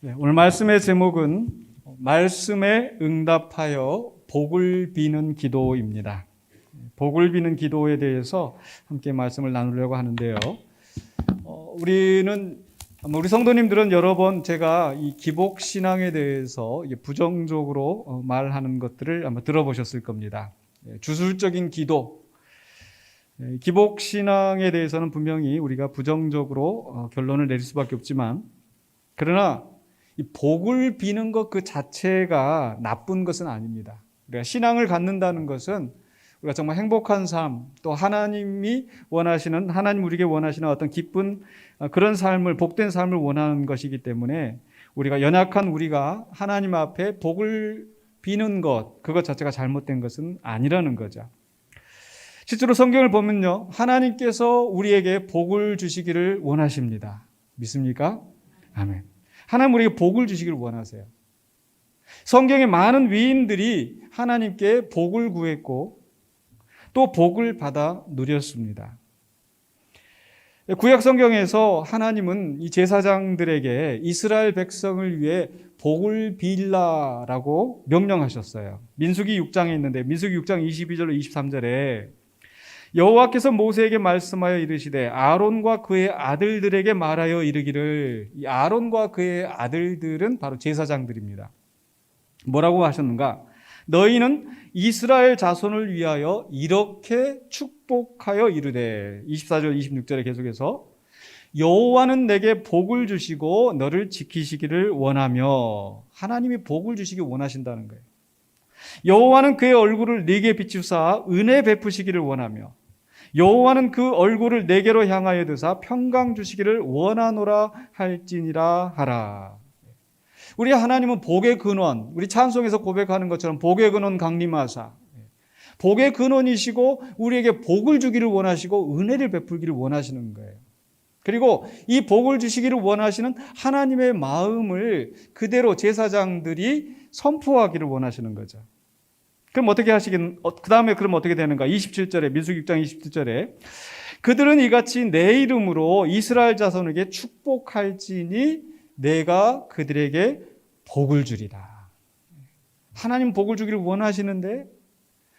네, 오늘 말씀의 제목은 말씀에 응답하여 복을 비는 기도입니다. 복을 비는 기도에 대해서 함께 말씀을 나누려고 하는데요. 우리 성도님들은 여러 번 제가 이 기복 신앙에 대해서 부정적으로 말하는 것들을 아마 들어보셨을 겁니다. 주술적인 기도, 기복 신앙에 대해서는 분명히 우리가 부정적으로 결론을 내릴 수밖에 없지만, 그러나 이 복을 비는 것 그 자체가 나쁜 것은 아닙니다. 우리가 신앙을 갖는다는 것은 우리가 정말 행복한 삶, 또 하나님 우리에게 원하시는 어떤 기쁜 그런 삶을, 복된 삶을 원하는 것이기 때문에 우리가 연약한 우리가 하나님 앞에 복을 비는 것, 그것 자체가 잘못된 것은 아니라는 거죠. 실제로 성경을 보면요, 하나님께서 우리에게 복을 주시기를 원하십니다. 믿습니까? 아멘. 하나님 우리에게 복을 주시기를 원하세요. 성경의 많은 위인들이 하나님께 복을 구했고 또 복을 받아 누렸습니다. 구약 성경에서 하나님은 이 제사장들에게 이스라엘 백성을 위해 복을 빌라라고 명령하셨어요. 민수기 6장에 있는데, 민수기 6장 22절로 23절에 여호와께서 모세에게 말씀하여 이르시되 아론과 그의 아들들에게 말하여 이르기를, 이 아론과 그의 아들들은 바로 제사장들입니다. 뭐라고 하셨는가? 너희는 이스라엘 자손을 위하여 이렇게 축복하여 이르되, 24절 26절에 계속해서 여호와는 내게 복을 주시고 너를 지키시기를 원하며, 하나님이 복을 주시기 원하신다는 거예요. 여호와는 그의 얼굴을 네게 비추사 은혜 베푸시기를 원하며 여호와는 그 얼굴을 내게로 향하여 드사 평강 주시기를 원하노라 할지니라 하라. 우리 하나님은 복의 근원, 우리 찬송에서 고백하는 것처럼 복의 근원 강림하사, 복의 근원이시고 우리에게 복을 주기를 원하시고 은혜를 베풀기를 원하시는 거예요. 그리고 이 복을 주시기를 원하시는 하나님의 마음을 그대로 제사장들이 선포하기를 원하시는 거죠. 그럼 그 다음에 그럼 어떻게 되는가? 27절에, 민수기 6장 27절에 그들은 이같이 내 이름으로 이스라엘 자손에게 축복할지니 내가 그들에게 복을 주리라. 하나님 복을 주기를 원하시는데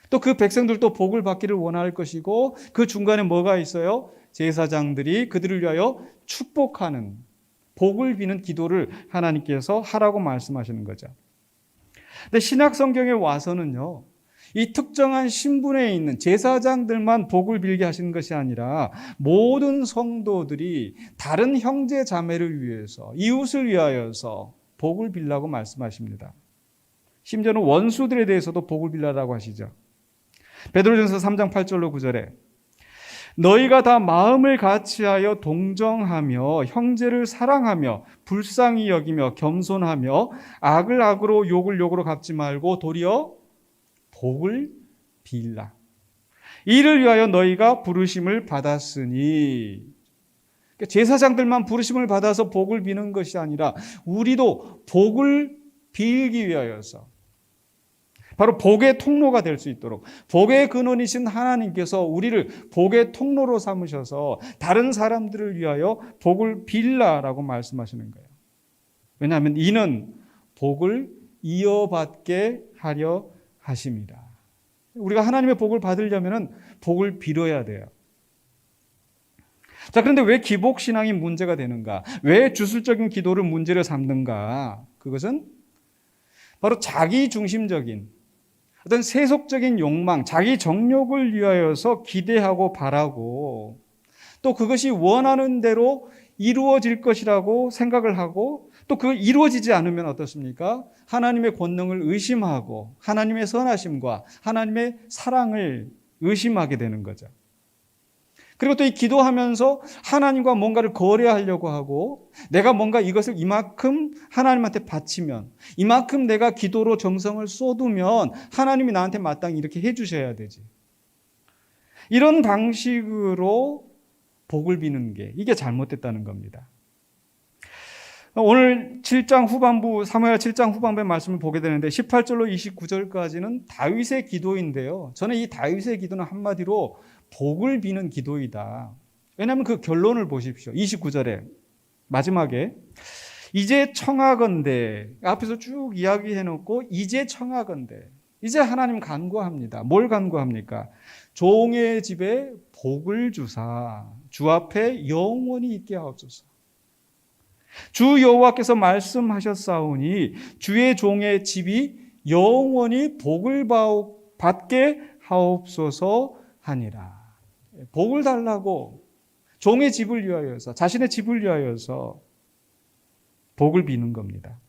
또 그 백성들도 복을 받기를 원할 것이고, 그 중간에 뭐가 있어요? 제사장들이 그들을 위하여 축복하는, 복을 비는 기도를 하나님께서 하라고 말씀하시는 거죠. 근데 신약 성경에 와서는요, 이 특정한 신분에 있는 제사장들만 복을 빌게 하시는 것이 아니라 모든 성도들이 다른 형제 자매를 위해서, 이웃을 위하여서 복을 빌라고 말씀하십니다. 심지어는 원수들에 대해서도 복을 빌라라고 하시죠. 베드로전서 3장 8절로 9절에 너희가 다 마음을 같이하여 동정하며 형제를 사랑하며 불쌍히 여기며 겸손하며 악을 악으로 욕을 욕으로 갚지 말고 도리어 복을 빌라. 이를 위하여 너희가 부르심을 받았으니, 제사장들만 부르심을 받아서 복을 비는 것이 아니라 우리도 복을 빌기 위하여서, 바로 복의 통로가 될 수 있도록, 복의 근원이신 하나님께서 우리를 복의 통로로 삼으셔서 다른 사람들을 위하여 복을 빌라라고 말씀하시는 거예요. 왜냐하면 이는 복을 이어받게 하려 하십니다. 우리가 하나님의 복을 받으려면 복을 빌어야 돼요. 자, 그런데 왜 기복신앙이 문제가 되는가? 왜 주술적인 기도를 문제를 삼는가? 그것은 바로 자기 중심적인 어떤 세속적인 욕망, 자기 정욕을 위하여서 기대하고 바라고, 또 그것이 원하는 대로 이루어질 것이라고 생각을 하고, 또 그 이루어지지 않으면 어떻습니까? 하나님의 권능을 의심하고 하나님의 선하심과 하나님의 사랑을 의심하게 되는 거죠. 그리고 또 이 기도하면서 하나님과 뭔가를 거래하려고 하고, 내가 뭔가 이것을 이만큼 하나님한테 바치면, 이만큼 내가 기도로 정성을 쏟으면 하나님이 나한테 마땅히 이렇게 해주셔야 되지. 이런 방식으로 복을 비는 게, 이게 잘못됐다는 겁니다. 오늘 7장 후반부, 사무엘 7장 후반부의 말씀을 보게 되는데 18절로 29절까지는 다윗의 기도인데요. 저는 이 다윗의 기도는 한마디로 복을 비는 기도이다. 왜냐하면 그 결론을 보십시오. 29절에 마지막에 이제 청하건대, 앞에서 쭉 이야기해 놓고 이제 청하건대, 이제 하나님 간구합니다. 뭘 간구합니까? 종의 집에 복을 주사 주 앞에 영원히 있게 하옵소서. 주 여호와께서 말씀하셨사오니 주의 종의 집이 영원히 복을 받게 하옵소서 하니라. 복을 달라고 종의 집을 위하여서, 자신의 집을 위하여서 복을 비는 겁니다.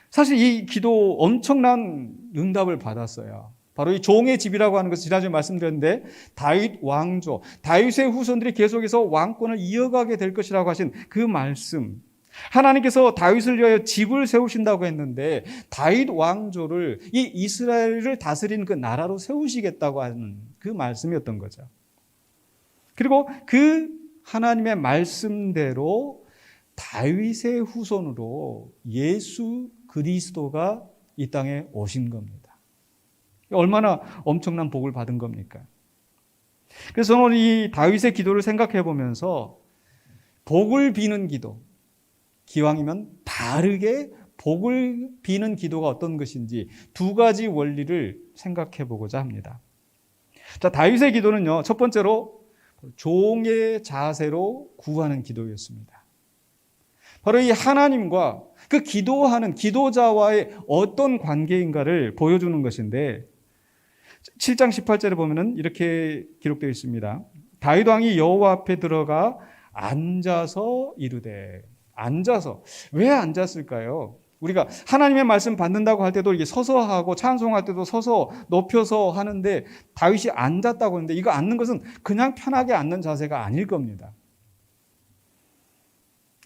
사실 이 기도 엄청난 응답을 받았어요. 바로 이 종의 집이라고 하는 것은 지난주에 말씀드렸는데 다윗 왕조, 다윗의 후손들이 계속해서 왕권을 이어가게 될 것이라고 하신 그 말씀. 하나님께서 다윗을 위하여 집을 세우신다고 했는데 다윗 왕조를, 이 이스라엘을 다스리는 그 나라로 세우시겠다고 하는 그 말씀이었던 거죠. 그리고 그 하나님의 말씀대로 다윗의 후손으로 예수 그리스도가 이 땅에 오신 겁니다. 얼마나 엄청난 복을 받은 겁니까? 그래서 저는 이 다윗의 기도를 생각해 보면서 복을 비는 기도, 기왕이면 바르게 복을 비는 기도가 어떤 것인지 두 가지 원리를 생각해 보고자 합니다. 자, 다윗의 기도는요, 첫 번째로 종의 자세로 구하는 기도였습니다. 바로 이 하나님과 그 기도하는 기도자와의 어떤 관계인가를 보여주는 것인데 7장 18절에 보면은 이렇게 기록되어 있습니다. 다윗 왕이 여호와 앞에 들어가 앉아서 이르되. 앉아서. 왜 앉았을까요? 우리가 하나님의 말씀 받는다고 할 때도 이게 서서 하고 찬송할 때도 서서 높여서 하는데 다윗이 앉았다고 하는데 이거 앉는 것은 그냥 편하게 앉는 자세가 아닐 겁니다.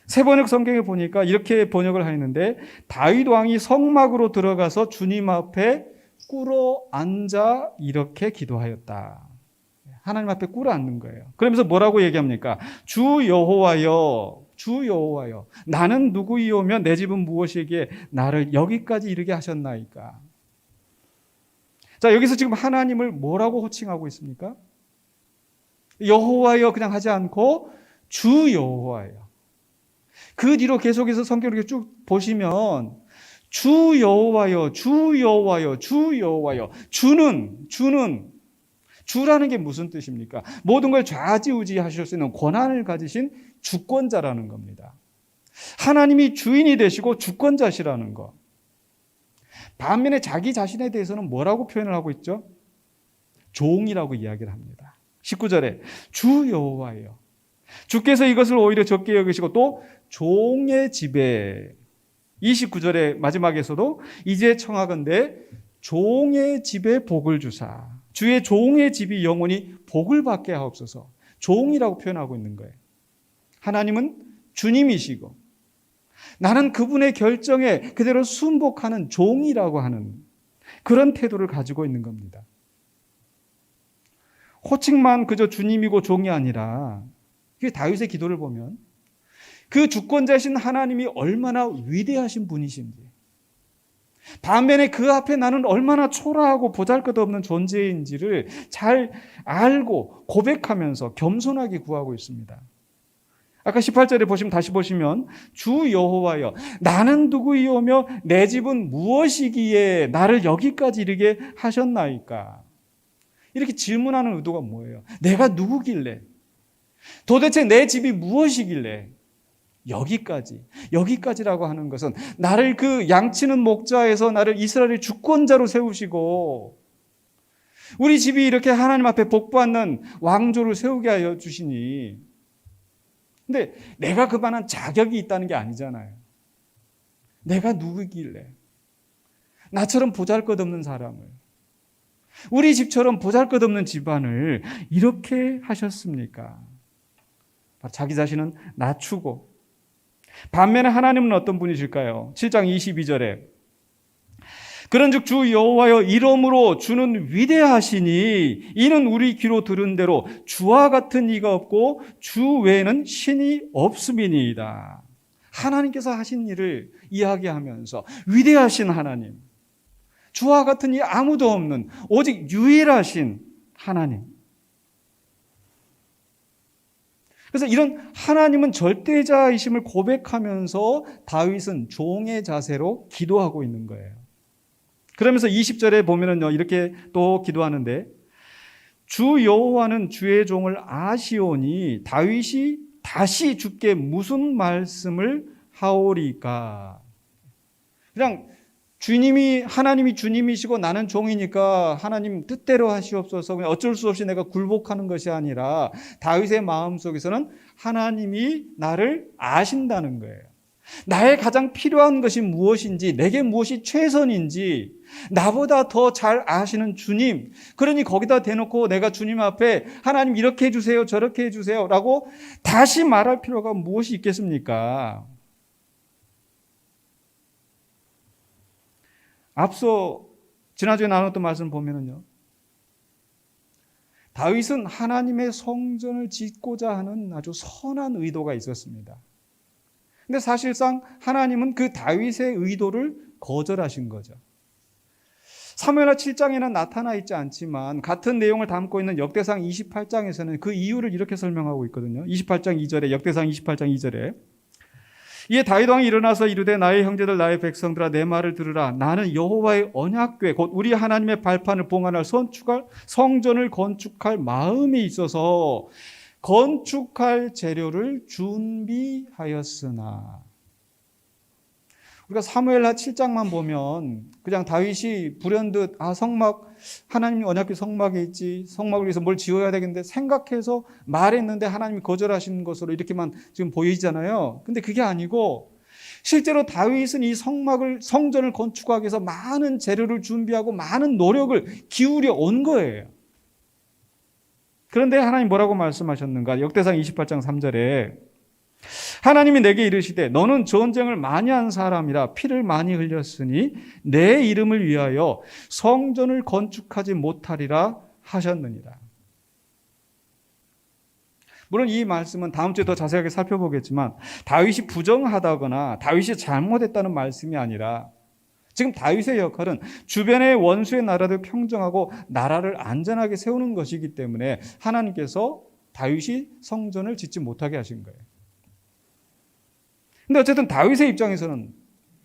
세번역 성경에 보니까 이렇게 번역을 하였는데 다윗 왕이 성막으로 들어가서 주님 앞에 꿇어 앉아 이렇게 기도하였다. 하나님 앞에 꿇어 앉는 거예요. 그러면서 뭐라고 얘기합니까? 주 여호와여, 주 여호와여, 나는 누구이오며 내 집은 무엇이기에 나를 여기까지 이르게 하셨나이까. 자, 여기서 지금 하나님을 뭐라고 호칭하고 있습니까? 여호와여 그냥 하지 않고 주 여호와여. 그 뒤로 계속해서 성경을 쭉 보시면 주 여호와여, 주 여호와여, 주 여호와여. 주라는 게 무슨 뜻입니까? 모든 걸 좌지우지하실 수 있는 권한을 가지신 주권자라는 겁니다. 하나님이 주인이 되시고 주권자시라는 것. 반면에 자기 자신에 대해서는 뭐라고 표현을 하고 있죠? 종이라고 이야기를 합니다. 19절에 주 여호와여. 주께서 이것을 오히려 적게 여기시고 또 종의 집에 29절의 마지막에서도 이제 청하건대 종의 집에 복을 주사. 주의 종의 집이 영원히 복을 받게 하옵소서. 종이라고 표현하고 있는 거예요. 하나님은 주님이시고 나는 그분의 결정에 그대로 순복하는 종이라고 하는 그런 태도를 가지고 있는 겁니다. 호칭만 그저 주님이고 종이 아니라 그 다윗의 기도를 보면 그 주권자신 하나님이 얼마나 위대하신 분이신지, 반면에 그 앞에 나는 얼마나 초라하고 보잘것없는 존재인지를 잘 알고 고백하면서 겸손하게 구하고 있습니다. 아까 18절에 보시면 다시 보시면 주 여호와여 나는 누구이오며 내 집은 무엇이기에 나를 여기까지 이르게 하셨나이까. 이렇게 질문하는 의도가 뭐예요? 내가 누구길래? 도대체 내 집이 무엇이길래? 여기까지라고 하는 것은 나를 그 양치는 목자에서 나를 이스라엘의 주권자로 세우시고 우리 집이 이렇게 하나님 앞에 복받는 왕조를 세우게 하여 주시니, 근데 내가 그만한 자격이 있다는 게 아니잖아요. 내가 누구길래 나처럼 보잘것없는 사람을, 우리 집처럼 보잘것없는 집안을 이렇게 하셨습니까? 자기 자신은 낮추고, 반면에 하나님은 어떤 분이실까요? 7장 22절에 그런즉 주 여호와여 이러므로 주는 위대하시니 이는 우리 귀로 들은 대로 주와 같은 이가 없고 주 외에는 신이 없음이니이다. 하나님께서 하신 일을 이야기하면서 위대하신 하나님, 주와 같은 이 아무도 없는 오직 유일하신 하나님. 그래서 이런 하나님은 절대자이심을 고백하면서 다윗은 종의 자세로 기도하고 있는 거예요. 그러면서 20절에 보면은요, 이렇게 또 기도하는데, 주 여호와는 주의 종을 아시오니 다윗이 다시 주께 무슨 말씀을 하오리까? 그냥 하나님이 주님이시고 나는 종이니까 하나님 뜻대로 하시옵소서, 그냥 어쩔 수 없이 내가 굴복하는 것이 아니라 다윗의 마음속에서는 하나님이 나를 아신다는 거예요. 나의 가장 필요한 것이 무엇인지, 내게 무엇이 최선인지 나보다 더 잘 아시는 주님, 그러니 거기다 대놓고 내가 주님 앞에 하나님 이렇게 해주세요, 저렇게 해주세요 라고 다시 말할 필요가 무엇이 있겠습니까? 앞서 지난주에 나눴던 말씀 보면은요, 다윗은 하나님의 성전을 짓고자 하는 아주 선한 의도가 있었습니다. 근데 사실상 하나님은 그 다윗의 의도를 거절하신 거죠. 사무엘하 7장에는 나타나 있지 않지만 같은 내용을 담고 있는 역대상 28장에서는 그 이유를 이렇게 설명하고 있거든요. 28장 2절에, 역대상 28장 2절에, 이에 다윗 왕이 일어나서 이르되 나의 형제들 나의 백성들아 내 말을 들으라. 나는 여호와의 언약궤 곧 우리 하나님의 발판을 봉헌할 성전을 건축할 마음이 있어서 건축할 재료를 준비하였으나. 우리가 사무엘하 7장만 보면 그냥 다윗이 불현듯 성막, 하나님 언약궤 성막에 있지, 성막을 위해서 뭘 지어야 되겠는데 생각해서 말했는데 하나님이 거절하신 것으로 이렇게만 지금 보이잖아요. 근데 그게 아니고 실제로 다윗은 이 성전을 건축하기 위해서 많은 재료를 준비하고 많은 노력을 기울여 온 거예요. 그런데 하나님 뭐라고 말씀하셨는가? 역대상 28장 3절에 하나님이 내게 이르시되 너는 전쟁을 많이 한 사람이라 피를 많이 흘렸으니 내 이름을 위하여 성전을 건축하지 못하리라 하셨느니라. 물론 이 말씀은 다음 주에 더 자세하게 살펴보겠지만 다윗이 부정하다거나 다윗이 잘못했다는 말씀이 아니라 지금 다윗의 역할은 주변의 원수의 나라를 평정하고 나라를 안전하게 세우는 것이기 때문에 하나님께서 다윗이 성전을 짓지 못하게 하신 거예요. 근데 어쨌든 다윗의 입장에서는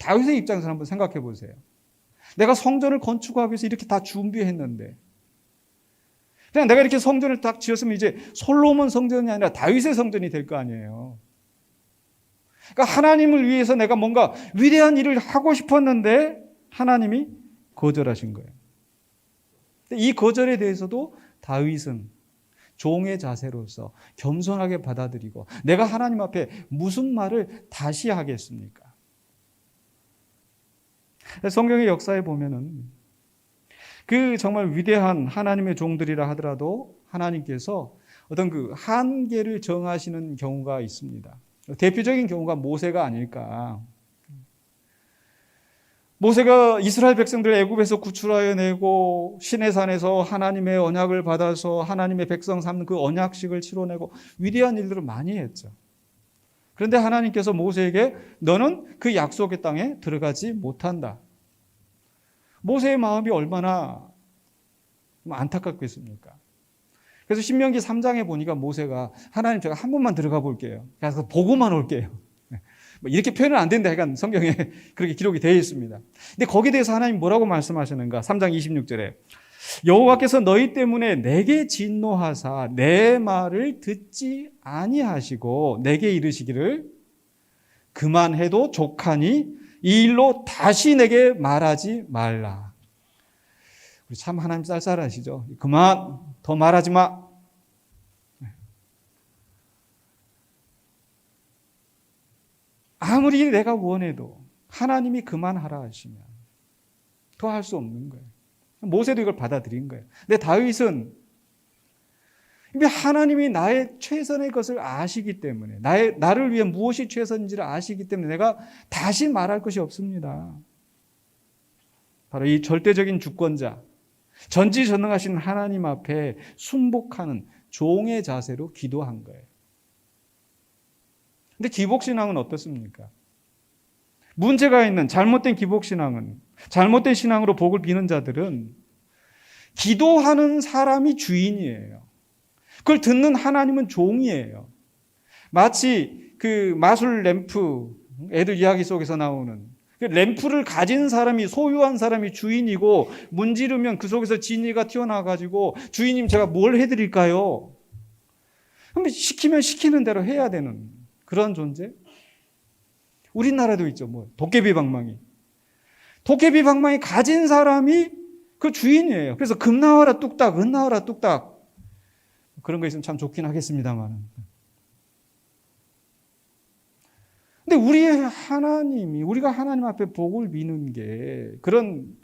한번 생각해 보세요. 내가 성전을 건축하기 위해서 이렇게 다 준비했는데 그냥 내가 이렇게 성전을 딱 지었으면 이제 솔로몬 성전이 아니라 다윗의 성전이 될 거 아니에요. 그러니까 하나님을 위해서 내가 뭔가 위대한 일을 하고 싶었는데 하나님이 거절하신 거예요. 이 거절에 대해서도 다윗은 종의 자세로서 겸손하게 받아들이고 내가 하나님 앞에 무슨 말을 다시 하겠습니까? 성경의 역사에 보면은 그 정말 위대한 하나님의 종들이라 하더라도 하나님께서 어떤 그 한계를 정하시는 경우가 있습니다. 대표적인 경우가 모세가 아닐까. 모세가 이스라엘 백성들을 애굽에서 구출하여 내고 시내산에서 하나님의 언약을 받아서 하나님의 백성 삼는 그 언약식을 치러내고 위대한 일들을 많이 했죠. 그런데 하나님께서 모세에게 너는 그 약속의 땅에 들어가지 못한다. 모세의 마음이 얼마나 안타깝겠습니까? 그래서 신명기 3장에 보니까 모세가 하나님 제가 한 번만 들어가 볼게요. 그래서 보고만 올게요. 이렇게 표현은 안 된다. 약간 성경에 그렇게 기록이 되어 있습니다. 근데 거기에 대해서 하나님 뭐라고 말씀하시는가? 3장 26절에 여호와께서 너희 때문에 내게 진노하사 내 말을 듣지 아니하시고 내게 이르시기를 그만해도 족하니 이 일로 다시 내게 말하지 말라. 우리 참 하나님 쌀쌀하시죠? 그만 더 말하지 마. 아무리 내가 원해도 하나님이 그만하라 하시면 더 할 수 없는 거예요. 모세도 이걸 받아들인 거예요. 근데 다윗은 이미 하나님이 나의 최선의 것을 아시기 때문에 나를 위해 무엇이 최선인지를 아시기 때문에 내가 다시 말할 것이 없습니다. 바로 이 절대적인 주권자, 전지전능하신 하나님 앞에 순복하는 종의 자세로 기도한 거예요. 근데 기복신앙은 어떻습니까? 문제가 있는 잘못된 기복신앙은, 잘못된 신앙으로 복을 비는 자들은 기도하는 사람이 주인이에요. 그걸 듣는 하나님은 종이에요. 마치 그 마술 램프, 애들 이야기 속에서 나오는 그 램프를 가진 사람이, 소유한 사람이 주인이고, 문지르면 그 속에서 진이가 튀어나와가지고 주인님 제가 뭘 해드릴까요? 그럼 시키면 시키는 대로 해야 되는 그런 존재. 우리나라도 있죠. 뭐 도깨비 방망이. 도깨비 방망이 가진 사람이 그 주인이에요. 그래서 금 나와라 뚝딱, 은 나와라 뚝딱. 그런 거 있으면 참 좋긴 하겠습니다만. 근데 우리가 하나님 앞에 복을 비는 게 그런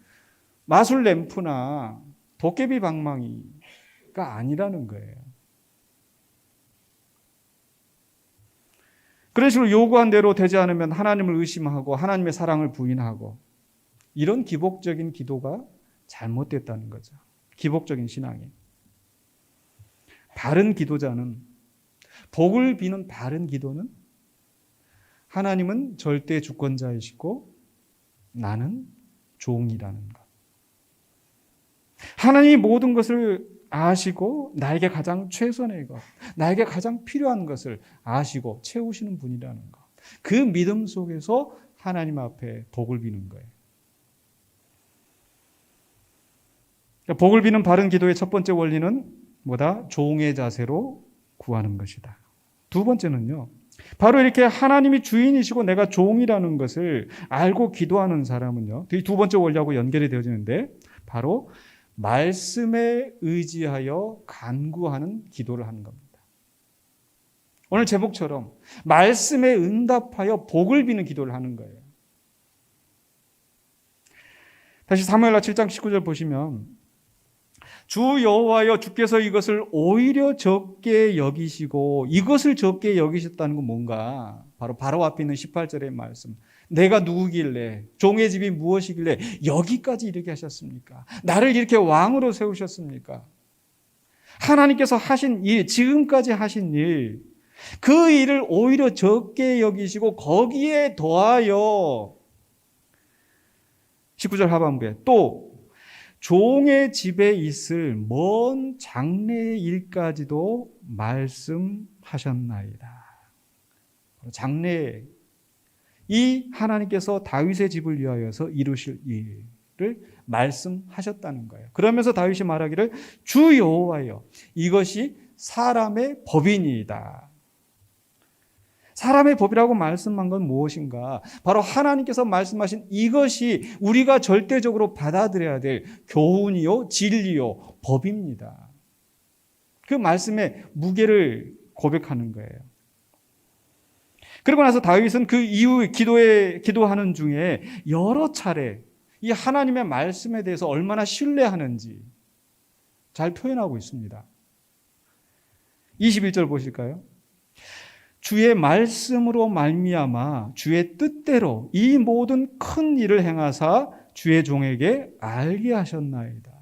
마술 램프나 도깨비 방망이가 아니라는 거예요. 그런 식으로 요구한 대로 되지 않으면 하나님을 의심하고 하나님의 사랑을 부인하고, 이런 기복적인 기도가 잘못됐다는 거죠. 기복적인 신앙이. 바른 기도자는, 복을 비는 바른 기도는 하나님은 절대 주권자이시고 나는 종이라는 것. 하나님이 모든 것을 아시고 나에게 가장 최선의 것, 나에게 가장 필요한 것을 아시고 채우시는 분이라는 것. 그 믿음 속에서 하나님 앞에 복을 비는 거예요. 복을 비는 바른 기도의 첫 번째 원리는 뭐다? 종의 자세로 구하는 것이다. 두 번째는요, 바로 이렇게 하나님이 주인이시고 내가 종이라는 것을 알고 기도하는 사람은요, 이 두 번째 원리하고 연결이 되어지는데, 바로 말씀에 의지하여 간구하는 기도를 하는 겁니다. 오늘 제목처럼 말씀에 응답하여 복을 비는 기도를 하는 거예요. 다시 사무엘하 7장 19절 보시면, 주 여호와여 주께서 이것을 오히려 적게 여기시고, 이것을 적게 여기셨다는 건 뭔가, 바로 앞에 있는 18절의 말씀. 내가 누구길래, 종의 집이 무엇이길래 여기까지 이르게 하셨습니까? 나를 이렇게 왕으로 세우셨습니까? 하나님께서 하신 일, 지금까지 하신 일, 그 일을 오히려 적게 여기시고 거기에 더하여 19절 하반부에 또 종의 집에 있을 먼 장래의 일까지도 말씀하셨나이다. 장래의 이 하나님께서 다윗의 집을 위하여서 이루실 일을 말씀하셨다는 거예요. 그러면서 다윗이 말하기를 주 여호와여 이것이 사람의 법이니이다. 사람의 법이라고 말씀한 건 무엇인가? 바로 하나님께서 말씀하신 이것이 우리가 절대적으로 받아들여야 될 교훈이요, 진리요, 법입니다. 그 말씀의 무게를 고백하는 거예요. 그리고 나서 다윗은 그 이후 기도하는 중에 여러 차례 이 하나님의 말씀에 대해서 얼마나 신뢰하는지 잘 표현하고 있습니다. 21절 보실까요? 주의 말씀으로 말미암아 주의 뜻대로 이 모든 큰 일을 행하사 주의 종에게 알게 하셨나이다.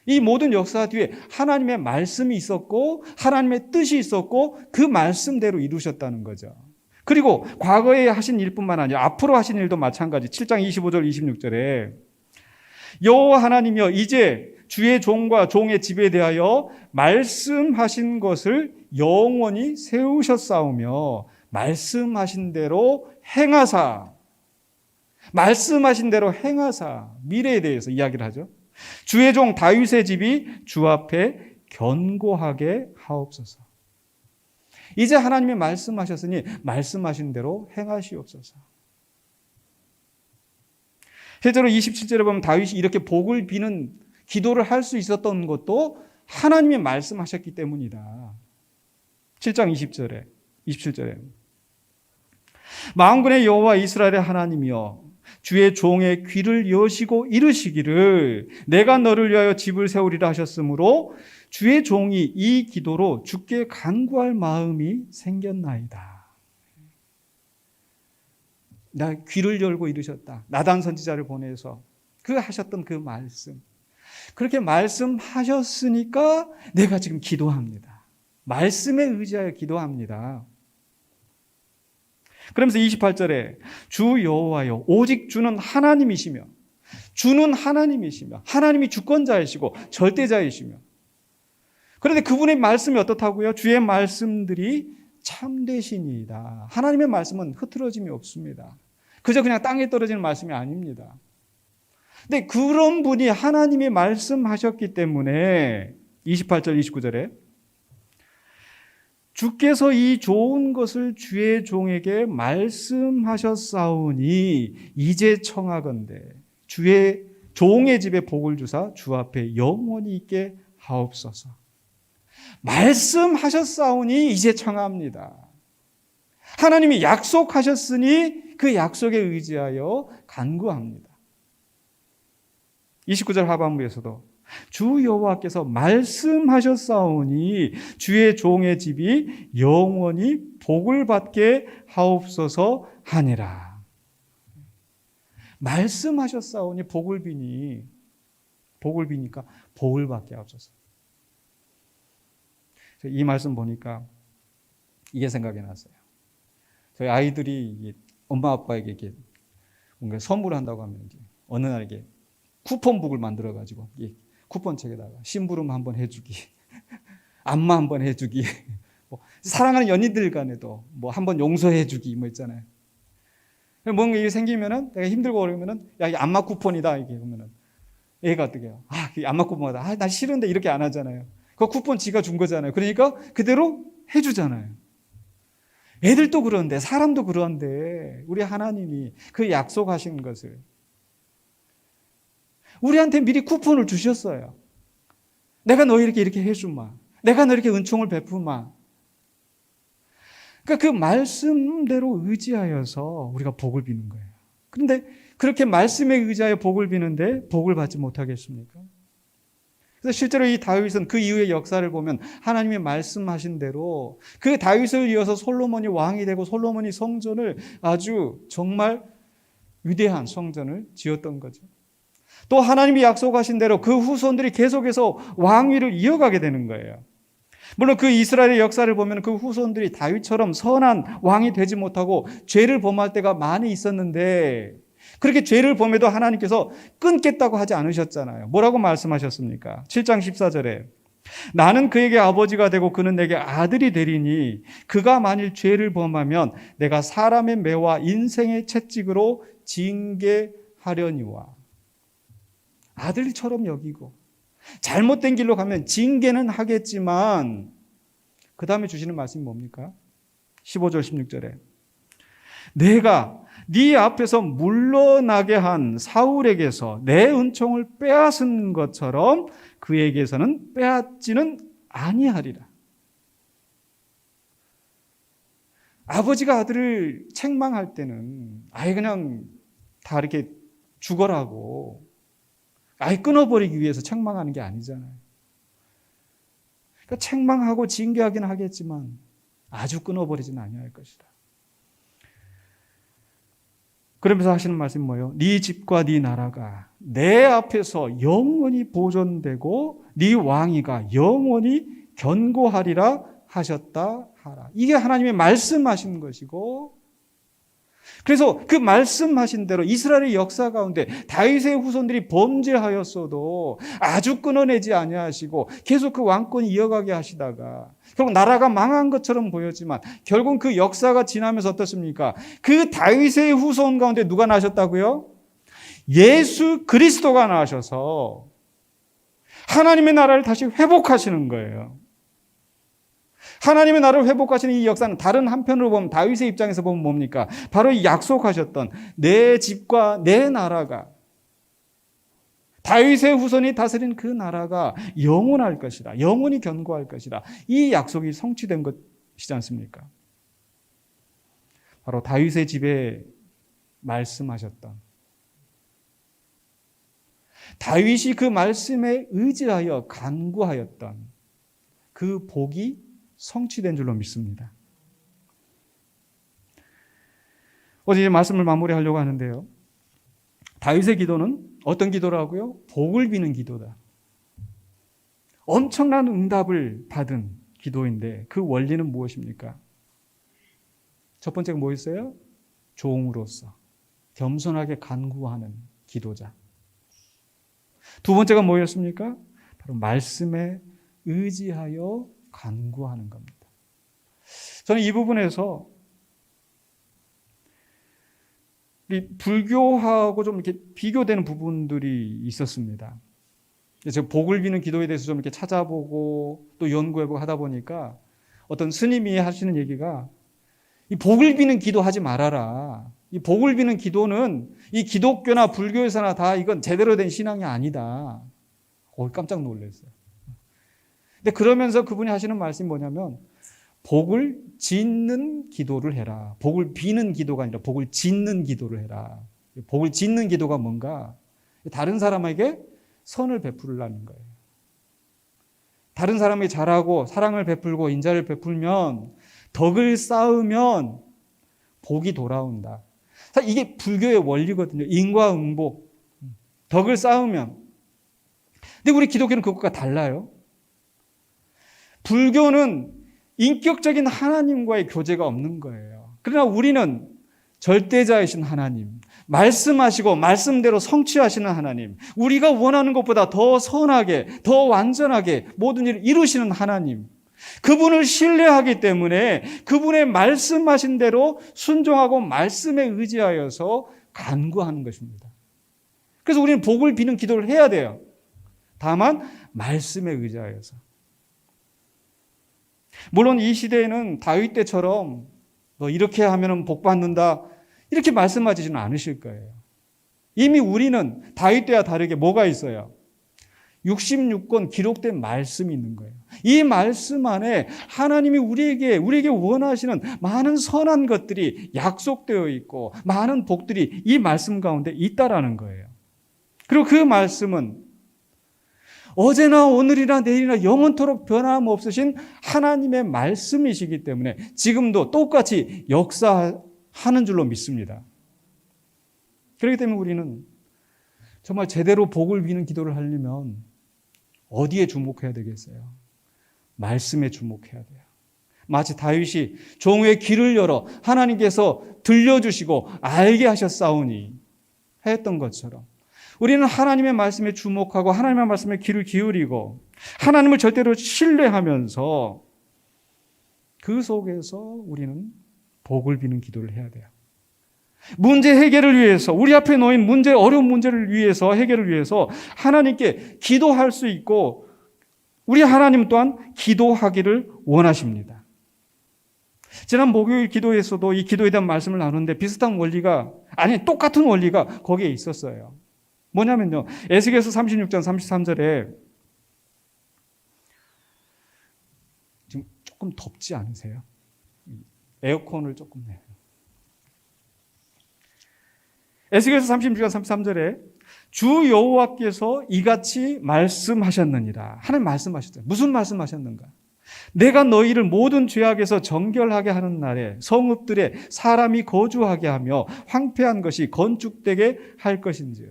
이 모든 역사 뒤에 하나님의 말씀이 있었고 하나님의 뜻이 있었고 그 말씀대로 이루셨다는 거죠. 그리고 과거에 하신 일뿐만 아니라 앞으로 하신 일도 마찬가지. 7장 25절 26절에 여호와 하나님이여 이제 주의 종과 종의 집에 대하여 말씀하신 것을 영원히 세우셨사오며 말씀하신 대로 행하사 미래에 대해서 이야기를 하죠. 주의 종 다윗의 집이 주 앞에 견고하게 하옵소서. 이제 하나님이 말씀하셨으니 말씀하신 대로 행하시옵소서. 실제로 27절에 보면 다윗이 이렇게 복을 비는 기도를 할 수 있었던 것도 하나님이 말씀하셨기 때문이다. 7장 27절에 만군의 여호와 이스라엘의 하나님이여 주의 종의 귀를 여시고 이르시기를 내가 너를 위하여 집을 세우리라 하셨으므로 주의 종이 이 기도로 주께 간구할 마음이 생겼나이다. 나 귀를 열고 이르셨다. 나단 선지자를 보내서 그 하셨던 그 말씀. 그렇게 말씀하셨으니까 내가 지금 기도합니다. 말씀에 의지하여 기도합니다. 그러면서 28절에 주 여호와여 오직 주는 하나님이시며 하나님이 주권자이시고 절대자이시며 그런데 그분의 말씀이 어떻다고요? 주의 말씀들이 참되시니이다. 하나님의 말씀은 흐트러짐이 없습니다. 그저 그냥 땅에 떨어지는 말씀이 아닙니다. 근데 그런 분이 하나님이 말씀하셨기 때문에 28절 29절에 주께서 이 좋은 것을 주의 종에게 말씀하셨사오니 이제 청하건대 주의 종의 집에 복을 주사 주 앞에 영원히 있게 하옵소서. 말씀하셨사오니 이제 청합니다. 하나님이 약속하셨으니 그 약속에 의지하여 간구합니다. 29절 하반부에서도 주 여호와께서 말씀하셨사오니 주의 종의 집이 영원히 복을 받게 하옵소서 하니라. 말씀하셨사오니 복을 비니까 복을 받게 하옵소서. 이 말씀 보니까 이게 생각이 났어요. 저희 아이들이 엄마 아빠에게 이렇게 뭔가 선물을 한다고 하면 어느 날 이게 쿠폰북을 만들어 가지고 쿠폰책에다가 심부름 한번 해주기, 안마 한번 해주기, 뭐 사랑하는 연인들 간에도 뭐 한번 용서해주기 뭐 있잖아요. 뭔가 이게 생기면은 내가 힘들고 그러면은 야, 이 안마 쿠폰이다 이게 그러면은 얘가 어떻게 해요? 그 안마 쿠폰이다. 나 싫은데 이렇게 안 하잖아요. 그 쿠폰 지가 준 거잖아요. 그러니까 그대로 해주잖아요. 애들도 그런데 사람도 그런데 우리 하나님이 그 약속하신 것을 우리한테 미리 쿠폰을 주셨어요. 내가 너 이렇게 해주마. 내가 너 이렇게 은총을 베푸마. 그러니까 그 말씀대로 의지하여서 우리가 복을 비는 거예요. 그런데 그렇게 말씀에 의지하여 복을 비는데 복을 받지 못하겠습니까? 그래서 실제로 이 다윗은 그 이후의 역사를 보면 하나님이 말씀하신 대로 그 다윗을 이어서 솔로몬이 왕이 되고 솔로몬이 성전을 아주 정말 위대한 성전을 지었던 거죠. 또 하나님이 약속하신 대로 그 후손들이 계속해서 왕위를 이어가게 되는 거예요. 물론 그 이스라엘의 역사를 보면 그 후손들이 다윗처럼 선한 왕이 되지 못하고 죄를 범할 때가 많이 있었는데 그렇게 죄를 범해도 하나님께서 끊겠다고 하지 않으셨잖아요. 뭐라고 말씀하셨습니까? 7장 14절에 나는 그에게 아버지가 되고 그는 내게 아들이 되리니 그가 만일 죄를 범하면 내가 사람의 매와 인생의 채찍으로 징계하려니와. 아들처럼 여기고 잘못된 길로 가면 징계는 하겠지만 그 다음에 주시는 말씀이 뭡니까? 15절 16절에 내가 네 앞에서 물러나게 한 사울에게서 내 은총을 빼앗은 것처럼 그에게서는 빼앗지는 아니하리라. 아버지가 아들을 책망할 때는 아예 그냥 다 이렇게 죽어라고 아예 끊어버리기 위해서 책망하는 게 아니잖아요. 그러니까 책망하고 징계하기는 하겠지만 아주 끊어버리지는 아니할 것이다. 그러면서 하시는 말씀이 뭐예요? 네 집과 네 나라가 내 앞에서 영원히 보존되고 네 왕위가 영원히 견고하리라 하셨다 하라. 이게 하나님의 말씀하신 것이고 그래서 그 말씀하신 대로 이스라엘의 역사 가운데 다윗의 후손들이 범죄하였어도 아주 끊어내지 아니하시고 계속 그 왕권이 이어가게 하시다가 결국 나라가 망한 것처럼 보였지만 결국 그 역사가 지나면서 어떻습니까? 그 다윗의 후손 가운데 누가 나셨다고요? 예수 그리스도가 나셔서 하나님의 나라를 다시 회복하시는 거예요. 하나님의 나라를 회복하시는 이 역사는 다른 한편으로 보면 다윗의 입장에서 보면 뭡니까? 바로 이 약속하셨던 내 집과 내 나라가 다윗의 후손이 다스린 그 나라가 영원할 것이다. 영원히 견고할 것이다. 이 약속이 성취된 것이지 않습니까? 바로 다윗의 집에 말씀하셨던 다윗이 그 말씀에 의지하여 간구하였던 그 복이 성취된 줄로 믿습니다. 어제 말씀을 마무리하려고 하는데요. 다윗의 기도는 어떤 기도라고요? 복을 비는 기도다. 엄청난 응답을 받은 기도인데 그 원리는 무엇입니까? 첫 번째가 뭐였어요? 종으로서 겸손하게 간구하는 기도자. 두 번째가 뭐였습니까? 바로 말씀에 의지하여 간구하는 겁니다. 저는 이 부분에서 우리 불교하고 좀 이렇게 비교되는 부분들이 있었습니다. 제가 복을 비는 기도에 대해서 좀 이렇게 찾아보고 또 연구해보고 하다 보니까 어떤 스님이 하시는 얘기가 이 복을 비는 기도 하지 말아라. 이 복을 비는 기도는 이 기독교나 불교에서나 다 이건 제대로 된 신앙이 아니다. 깜짝 놀랐어요. 근데 그러면서 그분이 하시는 말씀이 뭐냐면 복을 짓는 기도를 해라. 복을 비는 기도가 아니라 복을 짓는 기도를 해라. 복을 짓는 기도가 뭔가? 다른 사람에게 선을 베풀라는 거예요. 다른 사람이 잘하고 사랑을 베풀고 인자를 베풀면 덕을 쌓으면 복이 돌아온다. 사실 이게 불교의 원리거든요. 인과응보. 덕을 쌓으면. 근데 우리 기독교는 그것과 달라요. 불교는 인격적인 하나님과의 교제가 없는 거예요. 그러나 우리는 절대자이신 하나님, 말씀하시고 말씀대로 성취하시는 하나님, 우리가 원하는 것보다 더 선하게, 더 완전하게 모든 일을 이루시는 하나님, 그분을 신뢰하기 때문에 그분의 말씀하신 대로 순종하고 말씀에 의지하여서 간구하는 것입니다. 그래서 우리는 복을 비는 기도를 해야 돼요. 다만 말씀에 의지하여서. 물론 이 시대에는 다윗 때처럼 너 이렇게 하면 복 받는다 이렇게 말씀하시지는 않으실 거예요. 이미 우리는 다윗 때와 다르게 뭐가 있어요? 66권 기록된 말씀이 있는 거예요. 이 말씀 안에 하나님이 우리에게 원하시는 많은 선한 것들이 약속되어 있고 많은 복들이 이 말씀 가운데 있다라는 거예요. 그리고 그 말씀은 어제나 오늘이나 내일이나 영원토록 변함없으신 하나님의 말씀이시기 때문에 지금도 똑같이 역사하는 줄로 믿습니다. 그렇기 때문에 우리는 정말 제대로 복을 비는 기도를 하려면 어디에 주목해야 되겠어요? 말씀에 주목해야 돼요. 마치 다윗이 종의 귀를 열어 하나님께서 들려주시고 알게 하셨사오니 했던 것처럼 우리는 하나님의 말씀에 주목하고 하나님의 말씀에 귀를 기울이고 하나님을 절대로 신뢰하면서 그 속에서 우리는 복을 비는 기도를 해야 돼요. 문제 해결을 위해서 우리 앞에 놓인 어려운 문제를 위해서 해결을 위해서 하나님께 기도할 수 있고 우리 하나님 또한 기도하기를 원하십니다. 지난 목요일 기도에서도 이 기도에 대한 말씀을 나누는데 비슷한 원리가 똑같은 원리가 거기에 있었어요. 뭐냐면요. 에스겔서 36장 33절에 지금 조금 덥지 않으세요? 에어컨을 조금 내요. 에스겔서 36장 33절에 주 여호와께서 이같이 말씀하셨느니라. 하나님 말씀하셨어요. 무슨 말씀하셨는가? 내가 너희를 모든 죄악에서 정결하게 하는 날에 성읍들에 사람이 거주하게 하며 황폐한 것이 건축되게 할 것인지.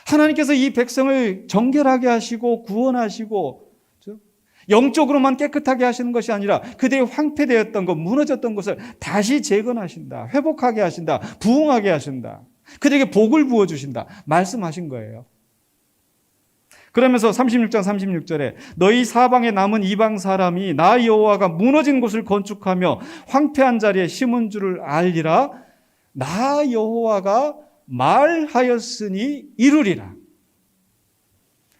하나님께서 이 백성을 정결하게 하시고 구원하시고 영적으로만 깨끗하게 하시는 것이 아니라 그들이 황폐되었던 것, 무너졌던 것을 다시 재건하신다. 회복하게 하신다. 부흥하게 하신다. 그들에게 복을 부어주신다. 말씀하신 거예요. 그러면서 36장 36절에 너희 사방에 남은 이방 사람이 나 여호와가 무너진 곳을 건축하며 황폐한 자리에 심은 줄을 알리라. 나 여호와가 말하였으니 이루리라.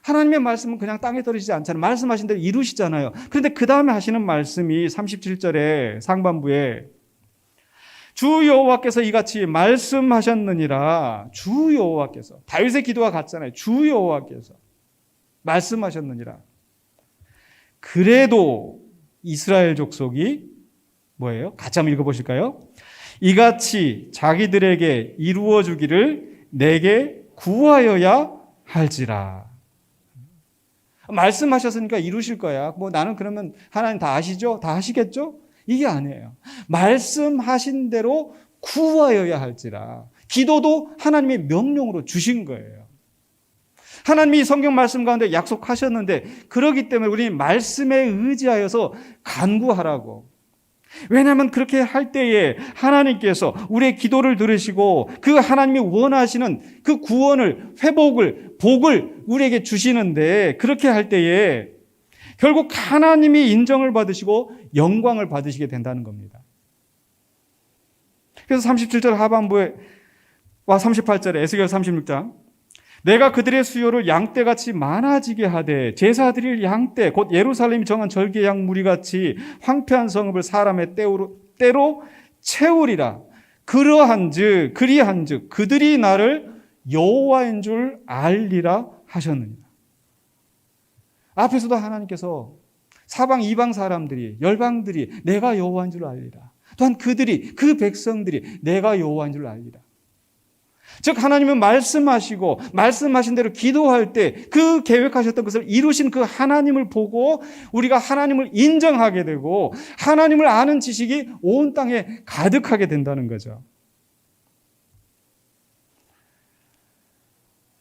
하나님의 말씀은 그냥 땅에 떨어지지 않잖아요. 말씀하신 대로 이루시잖아요. 그런데 그 다음에 하시는 말씀이 37절에 상반부에 주 여호와께서 이같이 말씀하셨느니라. 주 여호와께서. 다윗의 기도와 같잖아요. 주 여호와께서 말씀하셨느니라. 그래도 이스라엘 족속이 뭐예요? 같이 한번 읽어보실까요? 이같이 자기들에게 이루어 주기를 내게 구하여야 할지라. 말씀하셨으니까 이루실 거야. 나는 그러면 하나님 다 아시죠? 다 하시겠죠? 이게 아니에요. 말씀하신 대로 구하여야 할지라. 기도도 하나님의 명령으로 주신 거예요. 하나님이 성경 말씀 가운데 약속하셨는데 그러기 때문에 우리는 말씀에 의지하여서 간구하라고. 왜냐하면 그렇게 할 때에 하나님께서 우리의 기도를 들으시고 그 하나님이 원하시는 그 구원을, 회복을, 복을 우리에게 주시는데 그렇게 할 때에 결국 하나님이 인정을 받으시고 영광을 받으시게 된다는 겁니다. 그래서 37절 하반부에 와 38절에 에스겔 36장 내가 그들의 수요를 양떼같이 많아지게 하되 제사 드릴 양떼 곧 예루살렘이 정한 절개양 무리같이 황폐한 성읍을 사람의 때로 채우리라. 그리한즉 그들이 나를 여호와인 줄 알리라 하셨느니라. 앞에서도 하나님께서 사방 이방 사람들이 열방들이 내가 여호와인 줄 알리라. 또한 그들이 그 백성들이 내가 여호와인 줄 알리라. 즉 하나님은 말씀하시고 말씀하신 대로 기도할 때 그 계획하셨던 것을 이루신 그 하나님을 보고 우리가 하나님을 인정하게 되고 하나님을 아는 지식이 온 땅에 가득하게 된다는 거죠.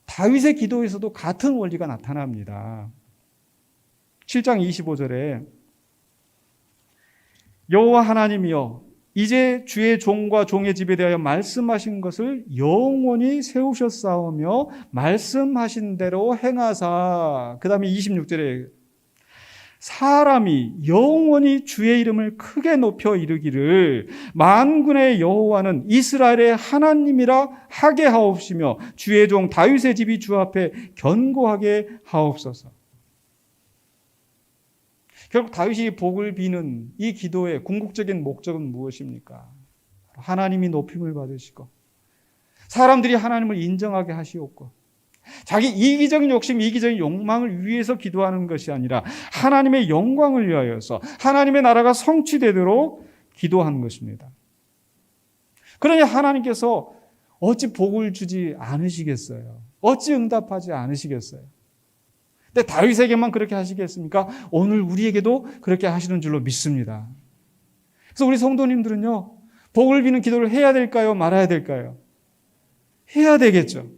다윗의 기도에서도 같은 원리가 나타납니다. 7장 25절에 여호와 하나님이여 이제 주의 종과 종의 집에 대하여 말씀하신 것을 영원히 세우셨사오며 말씀하신 대로 행하사. 그 다음에 26절에 사람이 영원히 주의 이름을 크게 높여 이르기를 만군의 여호와는 이스라엘의 하나님이라 하게 하옵시며 주의 종 다윗의 집이 주 앞에 견고하게 하옵소서. 결국 다윗이 복을 비는 이 기도의 궁극적인 목적은 무엇입니까? 하나님이 높임을 받으시고 사람들이 하나님을 인정하게 하시옵고 자기 이기적인 욕심, 이기적인 욕망을 위해서 기도하는 것이 아니라 하나님의 영광을 위하여서 하나님의 나라가 성취되도록 기도하는 것입니다. 그러니 하나님께서 어찌 복을 주지 않으시겠어요? 어찌 응답하지 않으시겠어요? 근데 다윗에게만 그렇게 하시겠습니까? 오늘 우리에게도 그렇게 하시는 줄로 믿습니다. 그래서 우리 성도님들은요, 복을 비는 기도를 해야 될까요? 말아야 될까요? 해야 되겠죠.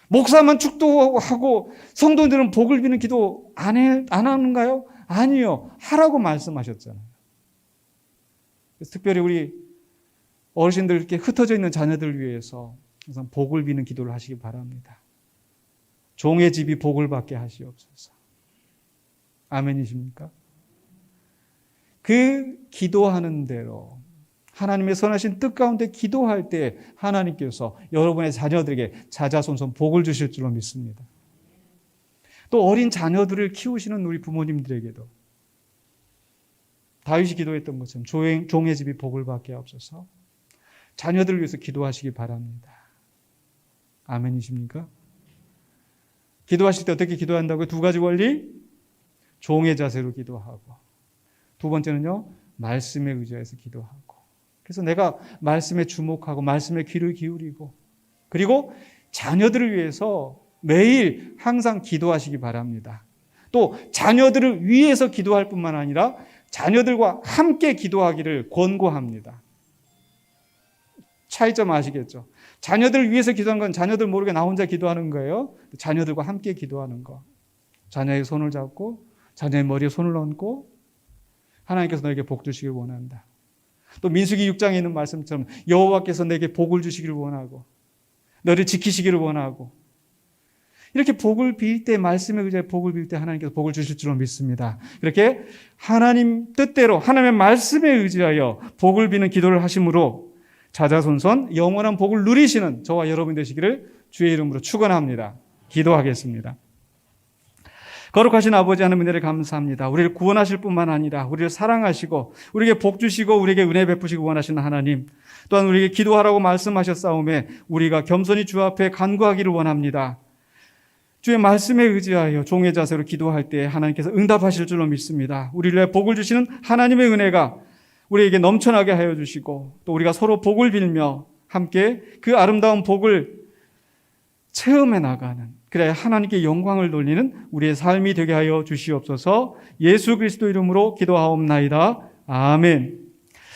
목사만 축도하고 성도들은 복을 비는 기도 안 하는가요? 아니요. 하라고 말씀하셨잖아요. 그래서 특별히 우리 어르신들 이렇게 흩어져 있는 자녀들 위해서 항상 복을 비는 기도를 하시기 바랍니다. 종의 집이 복을 받게 하시옵소서. 아멘이십니까? 그 기도하는 대로 하나님의 선하신 뜻 가운데 기도할 때 하나님께서 여러분의 자녀들에게 자자손손 복을 주실 줄로 믿습니다. 또 어린 자녀들을 키우시는 우리 부모님들에게도 다윗이 기도했던 것처럼 종의 집이 복을 받게 하옵소서. 자녀들을 위해서 기도하시기 바랍니다. 아멘이십니까? 기도하실 때 어떻게 기도한다고요? 두 가지 원리. 종의 자세로 기도하고 두 번째는요, 말씀에 의지해서 기도하고. 그래서 내가 말씀에 주목하고 말씀에 귀를 기울이고 그리고 자녀들을 위해서 매일 항상 기도하시기 바랍니다. 또 자녀들을 위해서 기도할 뿐만 아니라 자녀들과 함께 기도하기를 권고합니다. 차이점 아시겠죠? 자녀들을 위해서 기도하는 건 자녀들 모르게 나 혼자 기도하는 거예요. 자녀들과 함께 기도하는 거. 자녀의 손을 잡고 자녀의 머리에 손을 얹고 하나님께서 너에게 복 주시길 원한다. 또 민수기 6장에 있는 말씀처럼 여호와께서 내게 복을 주시기를 원하고 너를 지키시기를 원하고 이렇게 복을 빌 때 말씀에 의지해 복을 빌 때 하나님께서 복을 주실 줄로 믿습니다. 그렇게 하나님 뜻대로 하나님의 말씀에 의지하여 복을 비는 기도를 하심으로 자자손손 영원한 복을 누리시는 저와 여러분 되시기를 주의 이름으로 축원합니다. 기도하겠습니다. 거룩하신 아버지 하나님 은혜를 감사합니다. 우리를 구원하실 뿐만 아니라 우리를 사랑하시고 우리에게 복 주시고 우리에게 은혜 베푸시기 원하시는 하나님, 또한 우리에게 기도하라고 말씀하셨사오매 우리가 겸손히 주 앞에 간구하기를 원합니다. 주의 말씀에 의지하여 종의 자세로 기도할 때 하나님께서 응답하실 줄로 믿습니다. 우리를 위해 복을 주시는 하나님의 은혜가 우리에게 넘쳐나게 하여 주시고 또 우리가 서로 복을 빌며 함께 그 아름다운 복을 체험해 나가는, 그래야 하나님께 영광을 돌리는 우리의 삶이 되게 하여 주시옵소서. 예수 그리스도 이름으로 기도하옵나이다. 아멘.